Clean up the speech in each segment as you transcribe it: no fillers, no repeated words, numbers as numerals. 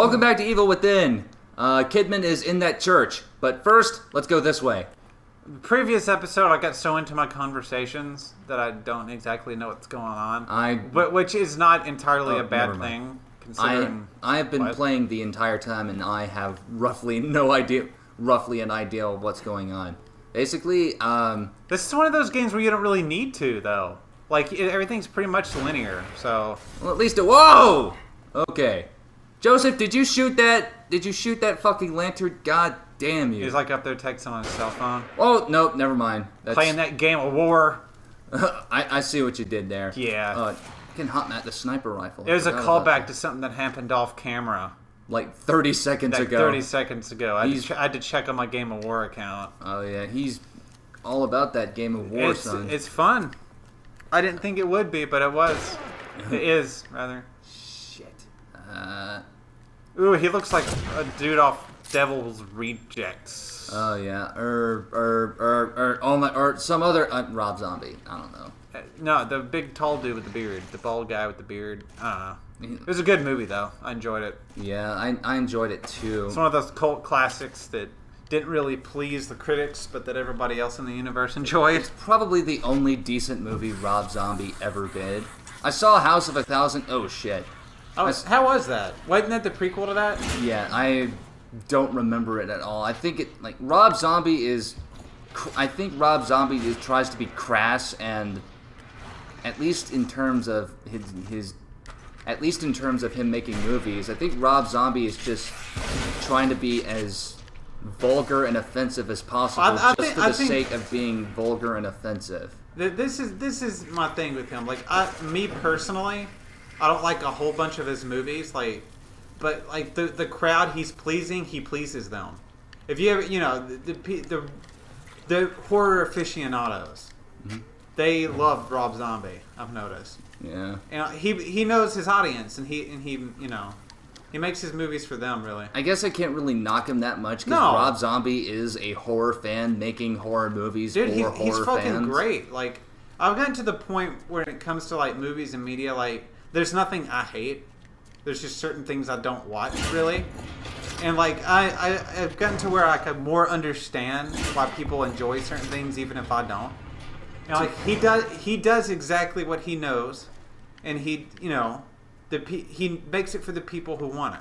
Welcome back to Evil Within. Kidman is in that church, but first, let's go this way. The previous episode, I got so into my conversations that I don't exactly know what's going on. Which is not entirely a bad thing, considering... I have been playing the entire time, and I have roughly an idea of what's going on. Basically, this is one of those games where you don't really need to, though. Like, everything's pretty much linear, so... Well, at least whoa! Okay. Joseph, did you shoot that? Did you shoot that fucking lantern? God damn you. He's like up there texting on his cell phone. Oh, no, never mind. Playing that game of war. I see what you did there. Yeah. You can hot at the sniper rifle. It was a callback to something that happened off camera. Like 30 seconds ago. 30 seconds ago. I had to check on my Game of War account. Oh, yeah. He's all about that Game of War, son. It's fun. I didn't think it would be, but it was. It is, rather. Shit. Ooh, he looks like a dude off Devil's Rejects. Oh, yeah. Or some other Rob Zombie. I don't know. No, the big tall dude with the beard. The bald guy with the beard. I don't know. It was a good movie, though. I enjoyed it. Yeah, I enjoyed it, too. It's one of those cult classics that didn't really please the critics, but that everybody else in the universe enjoyed. It's probably the only decent movie Rob Zombie ever did. I saw House of a Thousand... Oh, shit. Oh, how was that? Wasn't that the prequel to that? Yeah, I don't remember it at all. I think Rob Zombie is... I think Rob Zombie tries to be crass, and at least in terms of at least in terms of him making movies, I think Rob Zombie is just trying to be as vulgar and offensive as possible, for the sake of being vulgar and offensive. This is my thing with him. Like, me personally, I don't like a whole bunch of his movies. But the crowd he's pleasing, he pleases them. If you ever, the horror aficionados, they love Rob Zombie. I've noticed. Yeah. And he knows his audience, and he he makes his movies for them, really. I guess I can't really knock him that much, because Rob Zombie is a horror fan making horror movies for horror fans. Dude, he's fucking great. Like, I've gotten to the point where it comes to, like, movies and media, like, there's nothing I hate. There's just certain things I don't watch, really. And, like, I've gotten to where I can more understand why people enjoy certain things, even if I don't. And, like, he does exactly what he knows, and he makes it for the people who want it.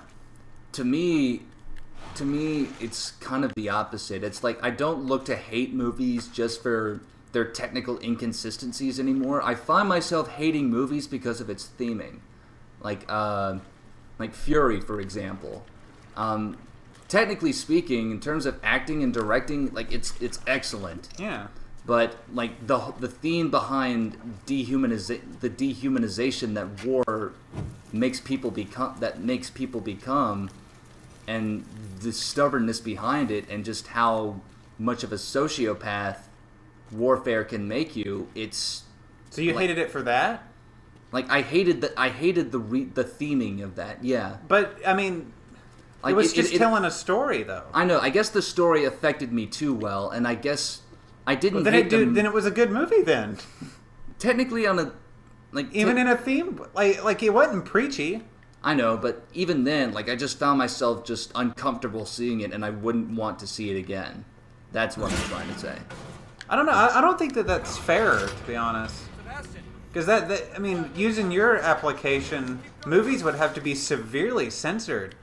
To me, it's kind of the opposite. It's like, I don't look to hate movies just for their technical inconsistencies anymore. I find myself hating movies because of its theming. Like Fury, for example. Technically speaking, in terms of acting and directing, like, it's excellent. Yeah. But, like, the theme behind the dehumanization that war makes people become, and the stubbornness behind it, and just how much of a sociopath warfare can make you. It's so you hated it for that? Like, I hated the theming of that. Yeah. But I mean, like, it was just telling a story, though. I know. I guess the story affected me too well, and I guess I didn't. Well, then it was a good movie then. Technically, on a even in a theme, like it wasn't preachy. I know, but even then, like, I just found myself just uncomfortable seeing it, and I wouldn't want to see it again. That's what I'm trying to say. I don't know. I don't think that's fair, to be honest. Because I mean, using your application, movies would have to be severely censored.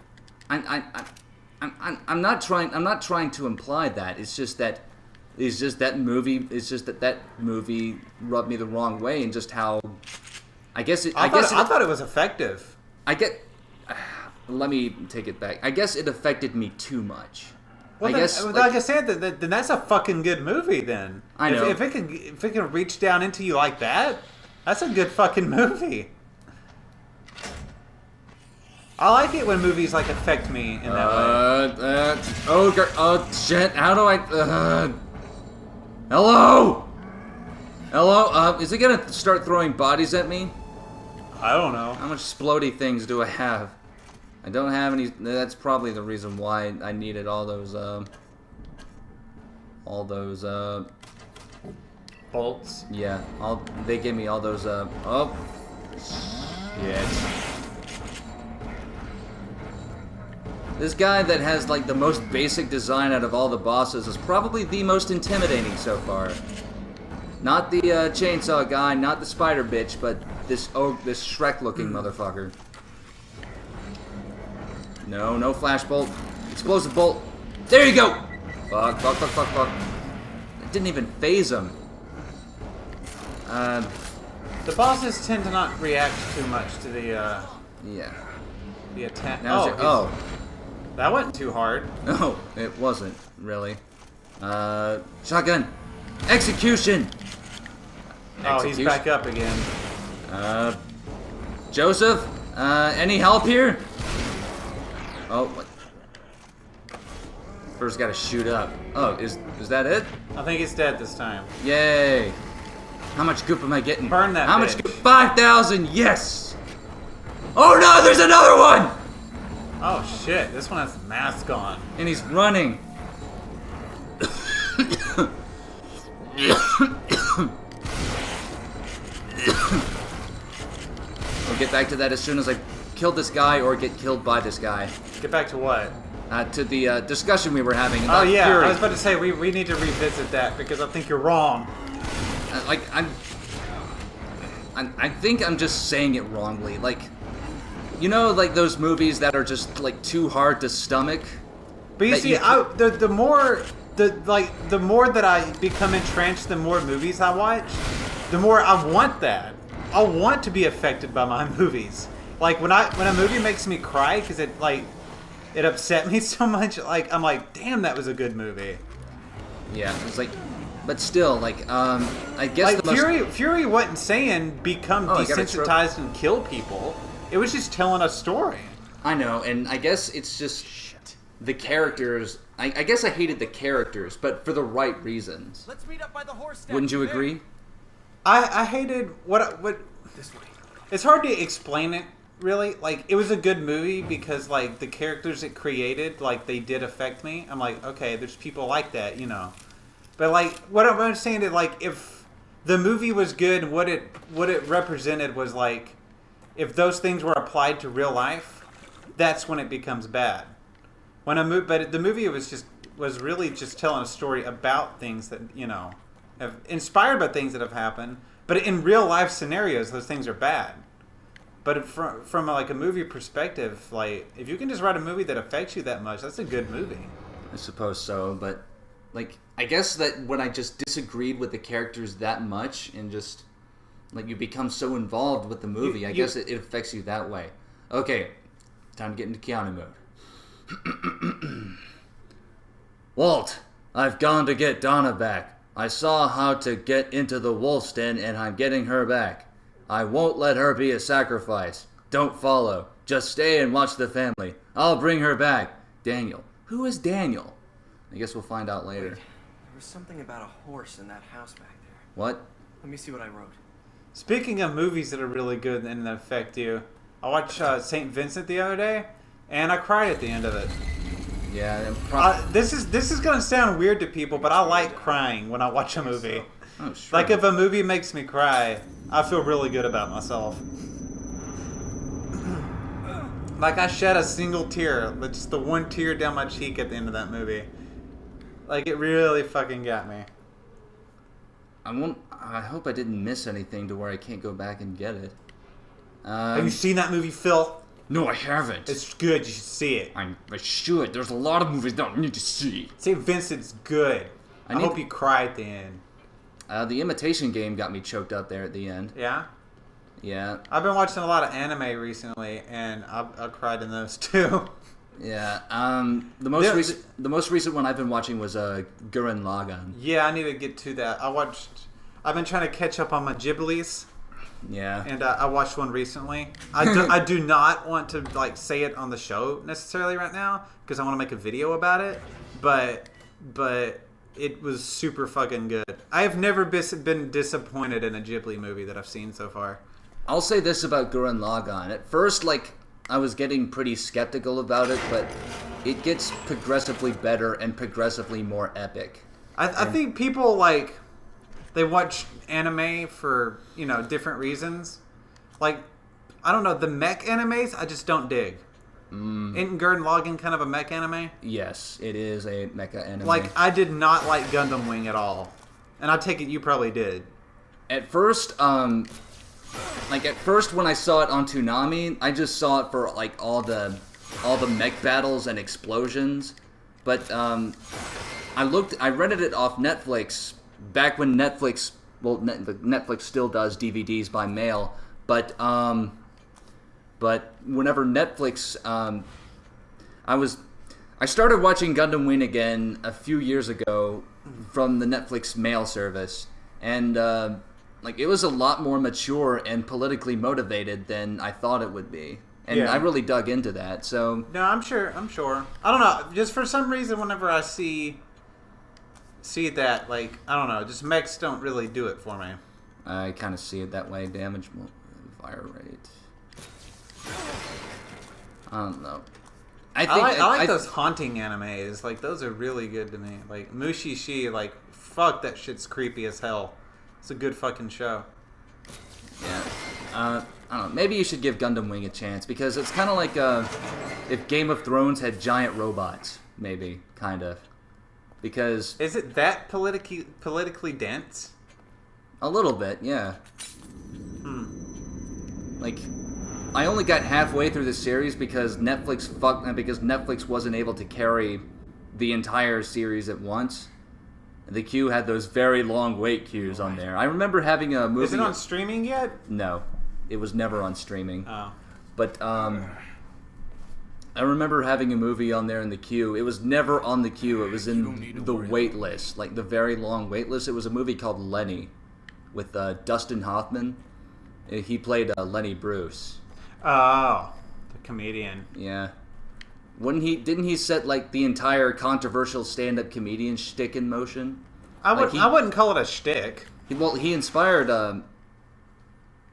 I'm not trying to imply that. It's just that that movie rubbed me the wrong way, and just how I thought it was effective. Let me take it back. I guess it affected me too much. Well, like I said, then that's a fucking good movie. Then I know if it can reach down into you like that, that's a good fucking movie. I like it when movies like affect me in that way. Oh shit! How do I? Hello. Is it gonna start throwing bodies at me? I don't know. How much explodey things do I have? I don't have any. That's probably the reason why I needed all those bolts. Yeah, they gave me all those. Oh, shit. This guy that has like the most basic design out of all the bosses is probably the most intimidating so far. Not the chainsaw guy, not the spider bitch, but this Shrek-looking motherfucker. No, no flash bolt. Explosive bolt. There you go! Fuck. It didn't even phase him. The bosses tend to not react too much to the Yeah. the attack. Oh. That wasn't too hard. No, it wasn't, really. Shotgun! Execution! Oh, he's back up again. Joseph? Any help here? Oh, what? First gotta shoot up. Oh, is that it? I think he's dead this time. Yay! How much goop am I getting? Burn that How bitch. much goop? 5,000, yes! Oh no, there's another one! Oh shit, this one has the mask on. And he's running. We'll get back to that as soon as I kill this guy or get killed by this guy. Get back to what? To the discussion we were having Oh about yeah, Fury. I was about to say we need to revisit that because I think you're wrong. I think I'm just saying it wrongly. Like, you know, like those movies that are just like too hard to stomach. But you see, the more that I become entrenched, the more movies I watch, the more I want that. I want to be affected by my movies. Like when a movie makes me cry because it upset me so much. Like I'm like, damn, that was a good movie. Yeah, it's like, but still, like, I guess Like Fury wasn't saying become desensitized and kill people. It was just telling a story. I know, and I guess it's just the characters. I guess I hated the characters, but for the right reasons. Let's meet up by the horse stand. Wouldn't you agree? I hated what This way. it's hard to explain it really. Like it was a good movie because like the characters it created, like they did affect me. I'm like, okay, there's people like that, you know. But like what I'm saying is like if the movie was good, what it represented was like if those things were applied to real life, that's when it becomes bad. When but the movie was really just telling a story about things that, you know, have inspired by things that have happened, but in real life scenarios those things are bad. But from like a movie perspective, like if you can just write a movie that affects you that much, that's a good movie. I suppose so, but like I guess that when I just disagreed with the characters that much and just like you become so involved with the movie, I guess it affects you that way. Okay, time to get into Keanu mode. Walt, I've gone to get Donna back. I saw how to get into the wolf's den and I'm getting her back. I won't let her be a sacrifice. Don't follow. Just stay and watch the family. I'll bring her back. Daniel. Who is Daniel? I guess we'll find out later. Wait, there was something about a horse in that house back there. What? Let me see what I wrote. Speaking of movies that are really good and that affect you, I watched St. Vincent the other day, and I cried at the end of it. Yeah, this is gonna sound weird to people, but I like crying when I watch a movie. oh, sure. Like if a movie makes me cry, I feel really good about myself. Like I shed a single tear, just the one tear down my cheek at the end of that movie. Like it really fucking got me. I hope I didn't miss anything to where I can't go back and get it. Have you seen that movie, Phil? No, I haven't. It's good. You should see it. I should. There's a lot of movies that I need to see. St. Vincent's good. I hope you cry at the end. The Imitation Game got me choked up there at the end. Yeah? Yeah. I've been watching a lot of anime recently, and I cried in those too. Yeah. The most recent one I've been watching was Gurren Lagann. Yeah, I need to get to that. I've been trying to catch up on my Ghiblis. Yeah. And I watched one recently. I do not want to like say it on the show necessarily right now because I want to make a video about it. But it was super fucking good. I have never been disappointed in a Ghibli movie that I've seen so far. I'll say this about Gurren Lagann. At first, like, I was getting pretty skeptical about it, but it gets progressively better and progressively more epic. I think people like they watch anime for, you know, different reasons. Like, I don't know, the mech animes I just don't dig. Isn't Gurren Lagann kind of a mech anime? Yes, it is a mecha anime. Like, I did not like Gundam Wing at all. And I take it you probably did. At first, when I saw it on Toonami, I just saw it for like all the mech battles and explosions. But I rented it off Netflix back when Netflix, Netflix still does DVDs by mail. But whenever Netflix, I started watching Gundam Wing again a few years ago from the Netflix mail service, and it was a lot more mature and politically motivated than I thought it would be, and I really dug into that. So no, I'm sure. I don't know. Just for some reason, whenever I see that, like, I don't know, just mechs don't really do it for me. I kind of see it that way. Damage, fire rate. I don't know. I like those haunting animes. Like, those are really good to me. Like, Mushishi, like, fuck, that shit's creepy as hell. It's a good fucking show. Yeah. I don't know. Maybe you should give Gundam Wing a chance, because it's kind of like if Game of Thrones had giant robots. Maybe. Kind of. Because... Is it that politically dense? A little bit, yeah. Like... I only got halfway through the series because Netflix wasn't able to carry the entire series at once. The queue had those very long wait queues on there. I remember having a movie... Is it on streaming yet? No. It was never on streaming. Oh. But I remember having a movie on there in the queue. It was never on the queue. It was in the wait list. Like, the very long wait list. It was a movie called Lenny with Dustin Hoffman. He played Lenny Bruce. Oh, the comedian. Yeah. Didn't he set like the entire controversial stand-up comedian shtick in motion? I wouldn't call it a shtick. He inspired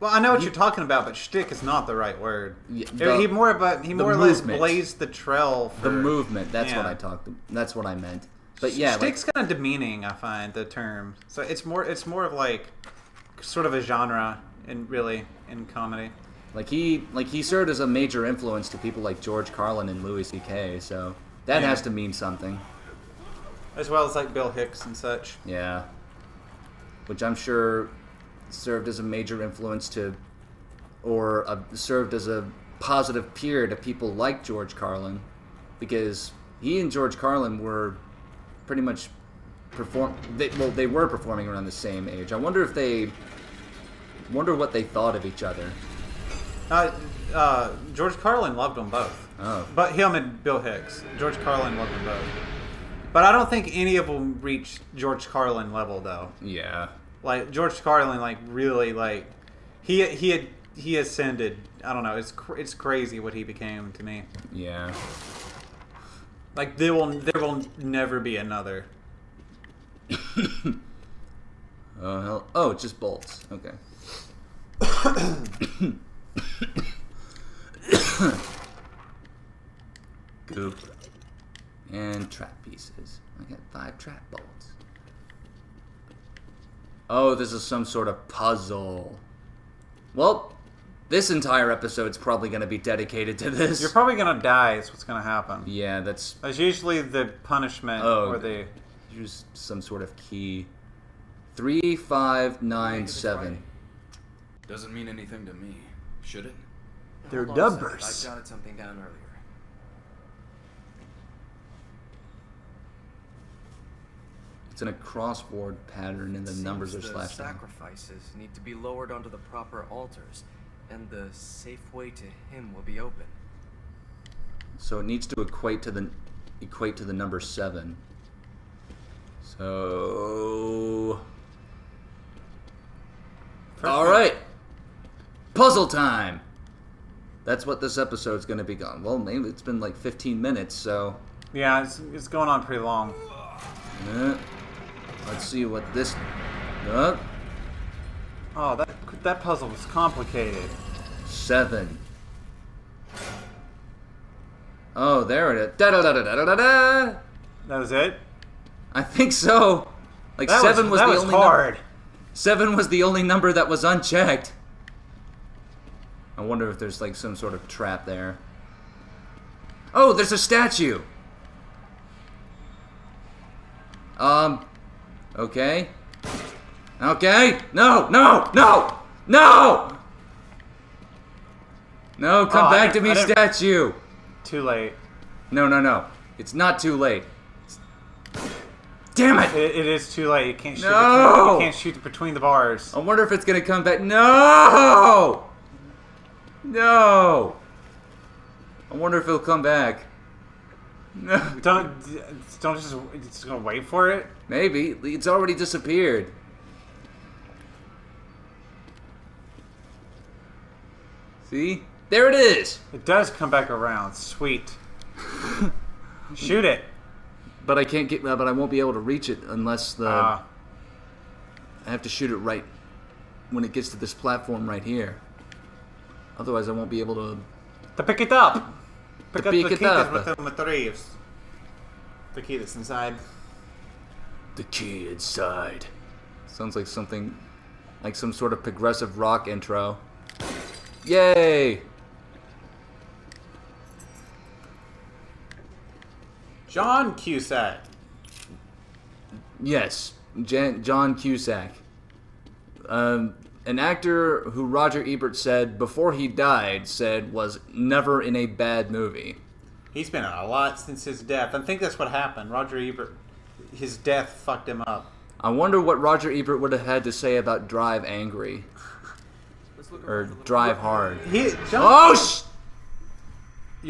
Well, I know what you're talking about, but shtick is not the right word. Yeah, he more or less blazed the trail for the movement. That's what I meant. But yeah, shtick's kind of demeaning, I find, the term. So it's more of like sort of a genre in comedy. Like he served as a major influence to people like George Carlin and Louis C.K., so that has to mean something. As well as like Bill Hicks and such. Yeah. Which I'm sure served as a major influence served as a positive peer to people like George Carlin, because he and George Carlin were pretty much they were performing around the same age. I wonder what they thought of each other. George Carlin loved them both. Oh. But him and Bill Hicks. George Carlin loved them both. But I don't think any of them reached George Carlin level, though. Yeah. Like, George Carlin, like, really, like, he ascended. I don't know. It's crazy what he became to me. Yeah. Like, there will never be another. Oh, hell. Oh, it's just bolts. Okay. Goop. And trap pieces. I got 5 trap bolts. Oh, this is some sort of puzzle. Well, this entire episode's probably going to be dedicated to this. You're probably going to die is what's going to happen. Yeah, that's usually the punishment or the... Use some sort of key. 3, 5, 9, 7. Doesn't mean anything to me, should it? They're numbers. I jotted something down earlier. It's in a crossword pattern, and the numbers are slashed out. Sacrifices need to be lowered onto the proper altars, and the safe way to him will be open. So it needs to equate to the number 7. So, all right, puzzle time. That's what this episode's going to be gone. Well, maybe it's been like 15 minutes, so... Yeah, it's going on pretty long. Let's see what this... Oh, that puzzle was complicated. 7. Oh, there it is. Da-da-da-da-da-da-da! That was it? I think so. Like, that 7 was the only hard. 7 was the only number that was unchecked. I wonder if there's like some sort of trap there. Oh, there's a statue. Okay. Okay. No, no, no, no! No, come back to me, statue. Too late. No, no, no. It's not too late. Damn it! It is too late. You can't shoot. No! You can't shoot between the bars. I wonder if it's gonna come back. No! No! I wonder if it'll come back. No. Don't just gonna wait for it. Maybe. It's already disappeared. See? There it is! It does come back around. Sweet. Shoot it. But I can't get. But I won't be able to reach it unless the. I have to shoot it right when it gets to this platform right here. Otherwise, I won't be able to pick it up. Pick to up pick the it key up. that's with the retrieves. The key that's inside. The key inside. Sounds like something, like some sort of progressive rock intro. Yay! John Cusack. Yes, John Cusack. An actor who Roger Ebert said before he died was never in a bad movie. He's been in a lot since his death. I think that's what happened. Roger Ebert, his death fucked him up. I wonder what Roger Ebert would have had to say about Drive Angry. Or Drive Hard. You're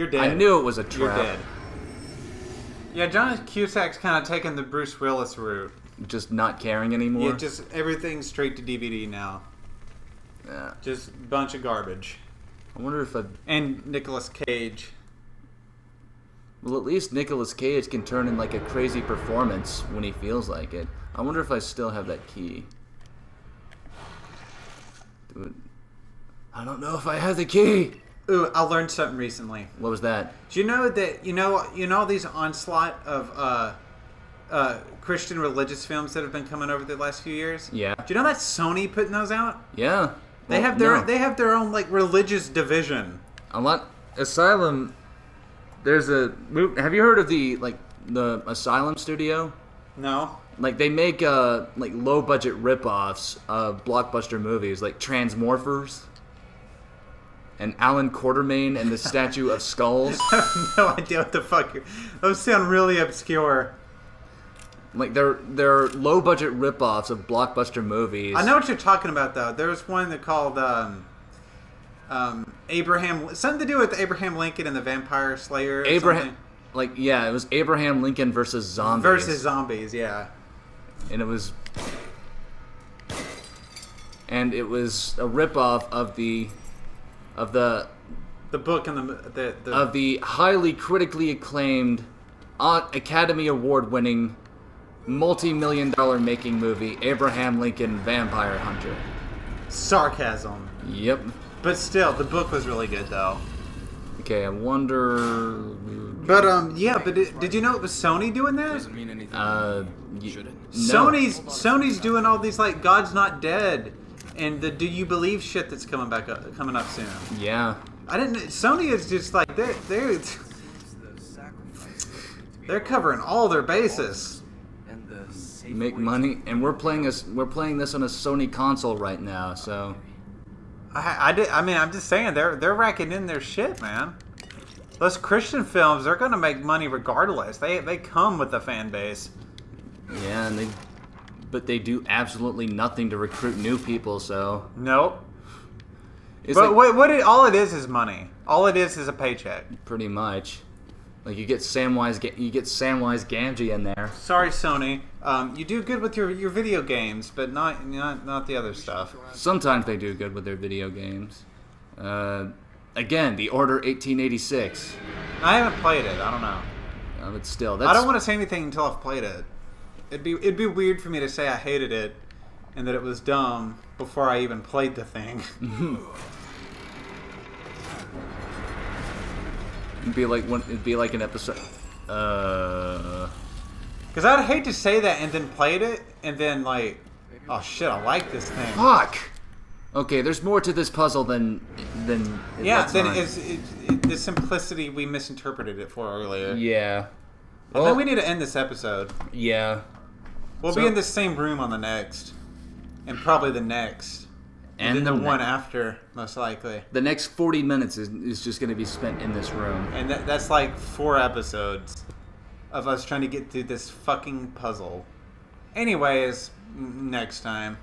dead. I knew it was a trap. You're dead. Yeah, John Cusack's kind of taken the Bruce Willis route. Just not caring anymore? Yeah, just everything's straight to DVD now. Yeah. Just a bunch of garbage. I wonder if And Nicolas Cage. Well, at least Nicolas Cage can turn in like a crazy performance when he feels like it. I wonder if I still have that key. Dude, I don't know if I have the key. Ooh, I learned something recently. What was that? Do you know that you know these onslaught of Christian religious films that have been coming over the last few years? Yeah. Do you know that's Sony putting those out? Yeah. They have their own like religious division. A lot. Asylum. There's a. Have you heard of the Asylum studio? No. Like they make like low budget ripoffs of blockbuster movies like Transmorphers and Alan Quartermain and the Statue of Skulls. I have no idea what the fuck. Those sound really obscure. Like they're low budget ripoffs of blockbuster movies. I know what you're talking about though. There was one that called Abraham, something to do with Abraham Lincoln and the Vampire Slayer. Or something. It was Abraham Lincoln versus zombies. Versus zombies, yeah. And it was a ripoff of the book and the highly critically acclaimed, Academy Award winning, multi-million-dollar making movie Abraham Lincoln Vampire Hunter. Sarcasm. Yep. But still, the book was really good though. Okay, I wonder. But did you know it was Sony doing that? Doesn't mean anything. Should it? No. Sony's doing all these like God's Not Dead and the Do You Believe shit that's coming up soon. Yeah. I didn't. Sony is just like they're covering all their bases. Make money, and we're playing this on a Sony console right now, so. I'm just saying they're racking in their shit, man. Those Christian films, they're gonna make money regardless. They come with the fan base. Yeah, but they do absolutely nothing to recruit new people. So nope. But all it is money. All it is a paycheck. Pretty much. Like you get Samwise Gamgee in there. Sorry, Sony. You do good with your video games, but not the other stuff. Sometimes they do good with their video games. Again, The Order 1886. I haven't played it. I don't know. But still, I don't want to say anything until I've played it. It'd be weird for me to say I hated it and that it was dumb before I even played the thing. It'd be like an episode. Because I'd hate to say that and then played it and then like, oh shit, I like this thing. Fuck. Okay, there's more to this puzzle than yeah. Then the simplicity we misinterpreted it for earlier. Yeah. I think we need to end this episode. Yeah. We'll be in the same room on the next. And probably the next. And then the one after, most likely. The next 40 minutes is just going to be spent in this room. And that's like 4 episodes of us trying to get through this fucking puzzle. Anyways, next time.